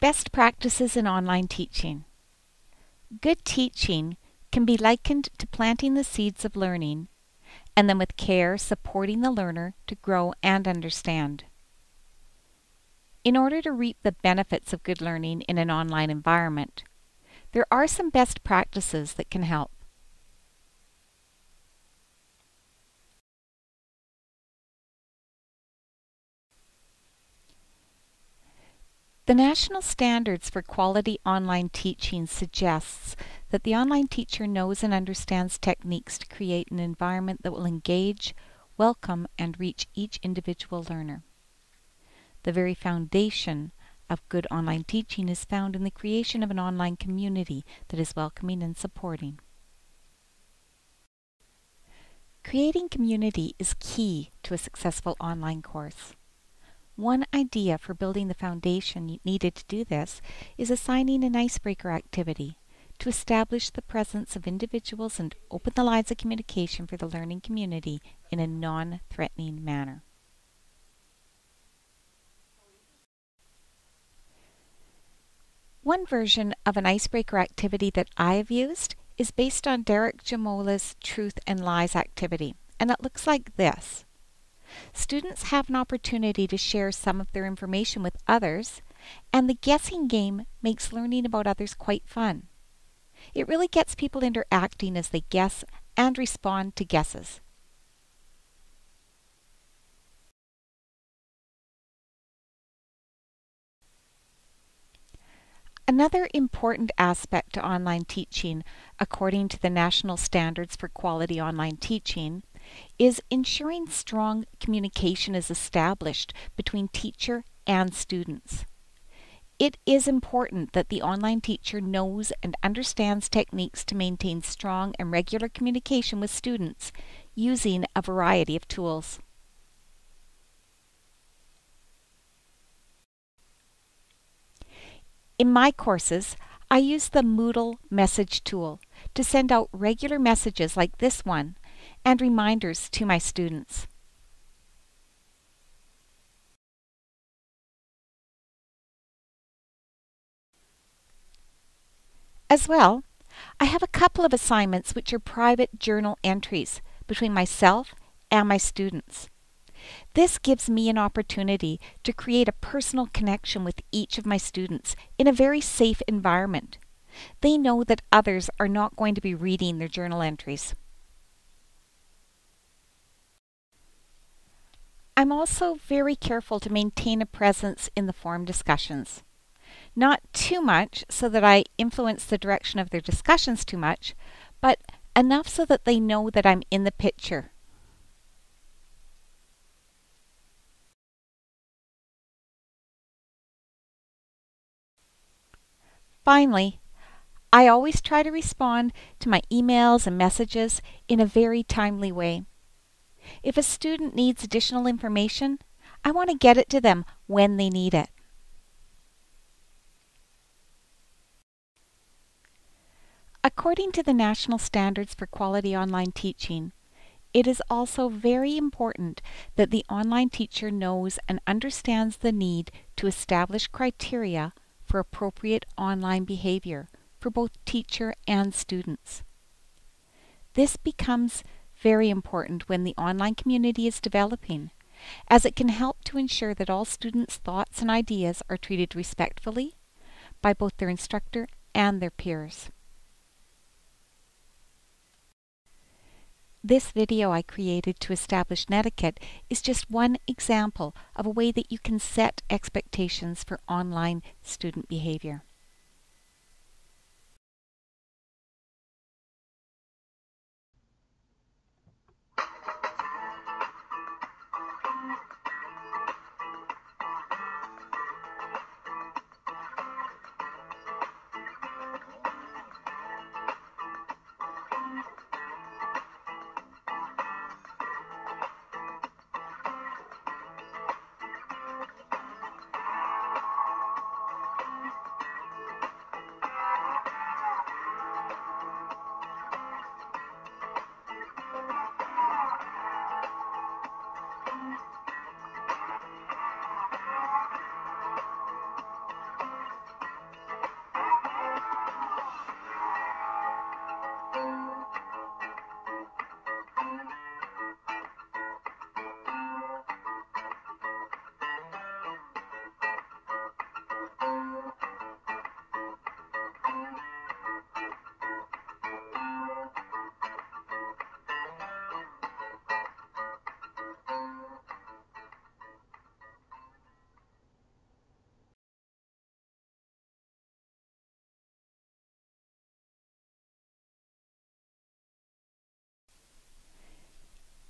Best practices in online teaching. Good teaching can be likened to planting the seeds of learning and then with care supporting the learner to grow and understand. In order to reap the benefits of good learning in an online environment, there are some best practices that can help. The National Standards for Quality Online Teaching suggests that the online teacher knows and understands techniques to create an environment that will engage, welcome, and reach each individual learner. The very foundation of good online teaching is found in the creation of an online community that is welcoming and supporting. Creating community is key to a successful online course. One idea for building the foundation needed to do this is assigning an icebreaker activity to establish the presence of individuals and open the lines of communication for the learning community in a non-threatening manner. One version of an icebreaker activity that I have used is based on Derek Jamola's Truth and Lies activity, and it looks like this. Students have an opportunity to share some of their information with others, and the guessing game makes learning about others quite fun. It really gets people interacting as they guess and respond to guesses. Another important aspect to online teaching, according to the National Standards for Quality Online Teaching, is ensuring strong communication is established between teacher and students. It is important that the online teacher knows and understands techniques to maintain strong and regular communication with students using a variety of tools. In my courses, I use the Moodle message tool to send out regular messages like this one and reminders to my students. As well, I have a couple of assignments which are private journal entries between myself and my students. This gives me an opportunity to create a personal connection with each of my students in a very safe environment. They know that others are not going to be reading their journal entries. I'm also very careful to maintain a presence in the forum discussions. Not too much so that I influence the direction of their discussions too much, but enough so that they know that I'm in the picture. Finally, I always try to respond to my emails and messages in a very timely way. If a student needs additional information, I want to get it to them when they need it. According to the National Standards for Quality Online Teaching, it is also very important that the online teacher knows and understands the need to establish criteria for appropriate online behavior for both teacher and students. This becomes very important when the online community is developing, as it can help to ensure that all students' thoughts and ideas are treated respectfully by both their instructor and their peers. This video I created to establish netiquette is just one example of a way that you can set expectations for online student behavior.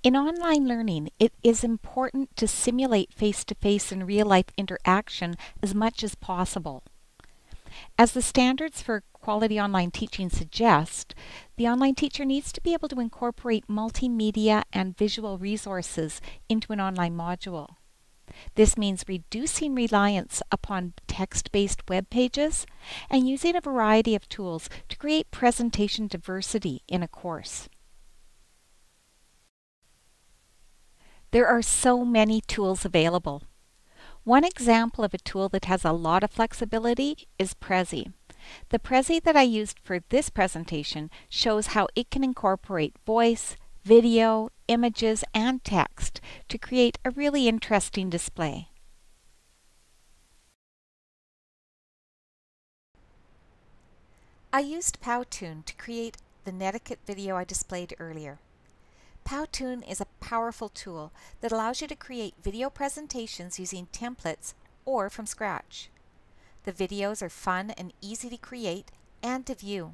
In online learning, it is important to simulate face-to-face and real-life interaction as much as possible. As the standards for quality online teaching suggest, the online teacher needs to be able to incorporate multimedia and visual resources into an online module. This means reducing reliance upon text-based web pages and using a variety of tools to create presentation diversity in a course. There are so many tools available. One example of a tool that has a lot of flexibility is Prezi. The Prezi that I used for this presentation shows how it can incorporate voice, video, images, and text to create a really interesting display. I used Powtoon to create the netiquette video I displayed earlier. Powtoon is a powerful tool that allows you to create video presentations using templates or from scratch. The videos are fun and easy to create and to view.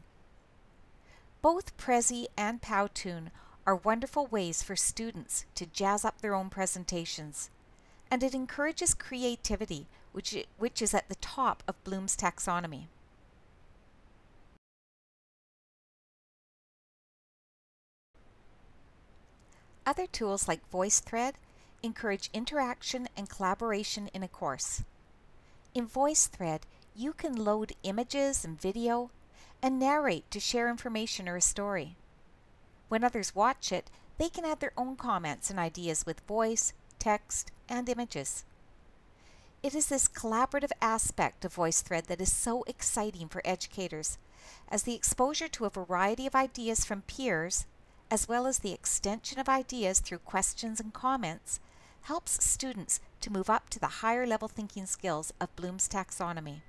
Both Prezi and Powtoon are wonderful ways for students to jazz up their own presentations, and it encourages creativity, which is at the top of Bloom's taxonomy. Other tools like VoiceThread encourage interaction and collaboration in a course. In VoiceThread, you can load images and video and narrate to share information or a story. When others watch it, they can add their own comments and ideas with voice, text, and images. It is this collaborative aspect of VoiceThread that is so exciting for educators, as the exposure to a variety of ideas from peers, as well as the extension of ideas through questions and comments, helps students to move up to the higher level thinking skills of Bloom's taxonomy.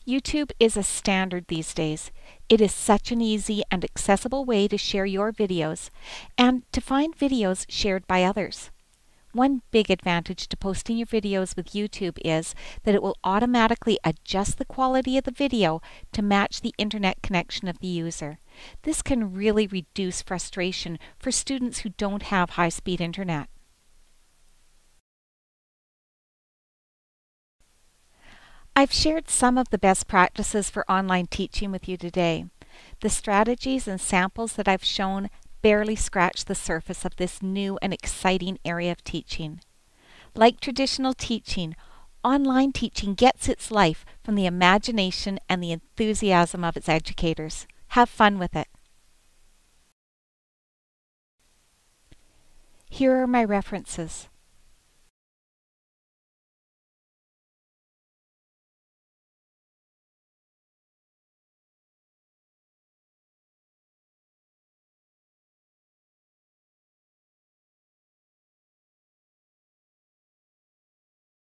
YouTube is a standard these days. It is such an easy and accessible way to share your videos and to find videos shared by others. One big advantage to posting your videos with YouTube is that it will automatically adjust the quality of the video to match the internet connection of the user. This can really reduce frustration for students who don't have high-speed internet. I've shared some of the best practices for online teaching with you today. The strategies and samples that I've shown barely scratch the surface of this new and exciting area of teaching. Like traditional teaching, online teaching gets its life from the imagination and the enthusiasm of its educators. Have fun with it. Here are my references.